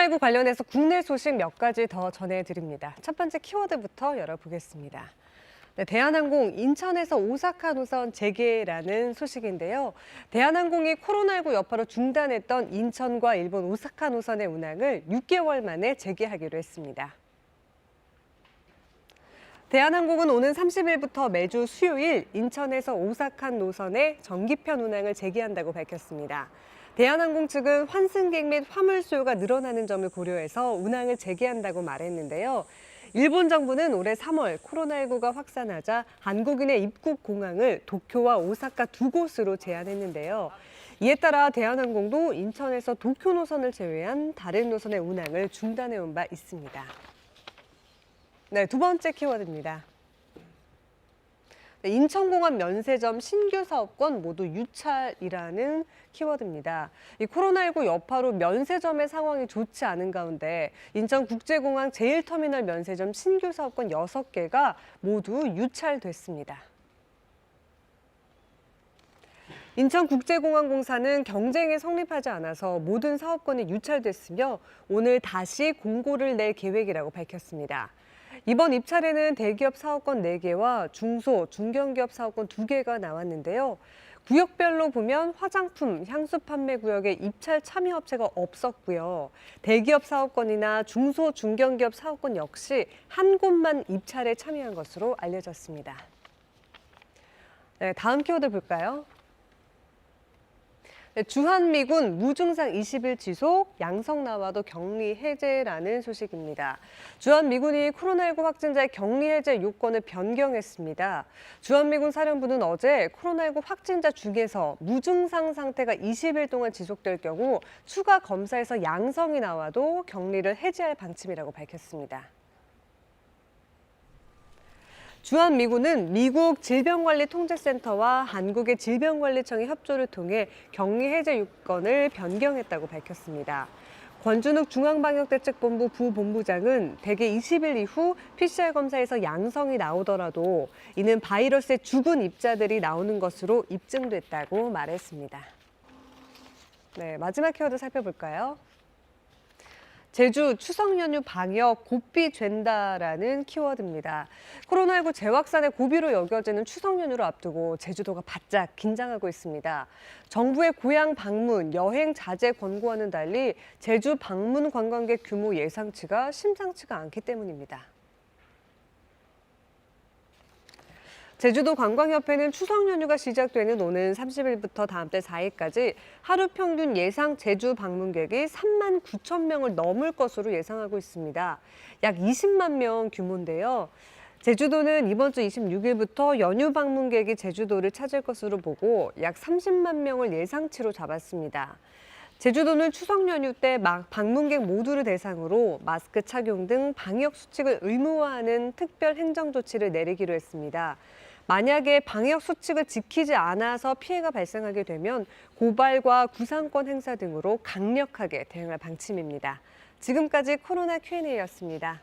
코로나19 관련해서 국내 소식 몇 가지 더 전해드립니다. 첫 번째 키워드부터 열어보겠습니다. 네, 대한항공 인천에서 오사카 노선 재개라는 소식인데요. 대한항공이 코로나19 여파로 중단했던 인천과 일본 오사카 노선의 운항을 6개월 만에 재개하기로 했습니다. 대한항공은 오는 30일부터 매주 수요일 인천에서 오사카 노선의 정기편 운항을 재개한다고 밝혔습니다. 대한항공 측은 환승객 및 화물 수요가 늘어나는 점을 고려해서 운항을 재개한다고 말했는데요. 일본 정부는 올해 3월 코로나19가 확산하자 한국인의 입국 공항을 도쿄와 오사카 두 곳으로 제한했는데요. 이에 따라 대한항공도 인천에서 도쿄 노선을 제외한 다른 노선의 운항을 중단해온 바 있습니다. 네, 두 번째 키워드입니다. 인천공항 면세점 신규 사업권 모두 유찰이라는 키워드입니다. 이 코로나19 여파로 면세점의 상황이 좋지 않은 가운데 인천국제공항 제1터미널 면세점 신규 사업권 6개가 모두 유찰됐습니다. 인천국제공항공사는 경쟁이 성립하지 않아서 모든 사업권이 유찰됐으며 오늘 다시 공고를 낼 계획이라고 밝혔습니다. 이번 입찰에는 대기업 사업권 4개와 중소, 중견기업 사업권 2개가 나왔는데요. 구역별로 보면 화장품, 향수 판매 구역에 입찰 참여 업체가 없었고요. 대기업 사업권이나 중소, 중견기업 사업권 역시 한 곳만 입찰에 참여한 것으로 알려졌습니다. 네, 다음 키워드 볼까요? 주한미군 무증상 20일 지속, 양성 나와도 격리 해제라는 소식입니다. 주한미군이 코로나19 확진자의 격리 해제 요건을 변경했습니다. 주한미군 사령부는 어제 코로나19 확진자 중에서 무증상 상태가 20일 동안 지속될 경우 추가 검사에서 양성이 나와도 격리를 해제할 방침이라고 밝혔습니다. 주한미군은 미국 질병관리통제센터와 한국의 질병관리청의 협조를 통해 격리 해제 요건을 변경했다고 밝혔습니다. 권준욱 중앙방역대책본부 부본부장은 대개 20일 이후 PCR 검사에서 양성이 나오더라도 이는 바이러스의 죽은 입자들이 나오는 것으로 입증됐다고 말했습니다. 네, 마지막 키워드 살펴볼까요? 제주 추석 연휴 방역 고삐 된다라는 키워드입니다. 코로나19 재확산의 고비로 여겨지는 추석 연휴를 앞두고 제주도가 바짝 긴장하고 있습니다. 정부의 고향 방문, 여행 자제 권고와는 달리 제주 방문 관광객 규모 예상치가 심상치가 않기 때문입니다. 제주도 관광협회는 추석 연휴가 시작되는 오는 30일부터 다음 달 4일까지 하루 평균 예상 제주 방문객이 3만 9천 명을 넘을 것으로 예상하고 있습니다. 약 20만 명 규모인데요. 제주도는 이번 주 26일부터 연휴 방문객이 제주도를 찾을 것으로 보고 약 30만 명을 예상치로 잡았습니다. 제주도는 추석 연휴 때 방문객 모두를 대상으로 마스크 착용 등 방역 수칙을 의무화하는 특별 행정 조치를 내리기로 했습니다. 만약에 방역 수칙을 지키지 않아서 피해가 발생하게 되면 고발과 구상권 행사 등으로 강력하게 대응할 방침입니다. 지금까지 코로나 Q&A였습니다.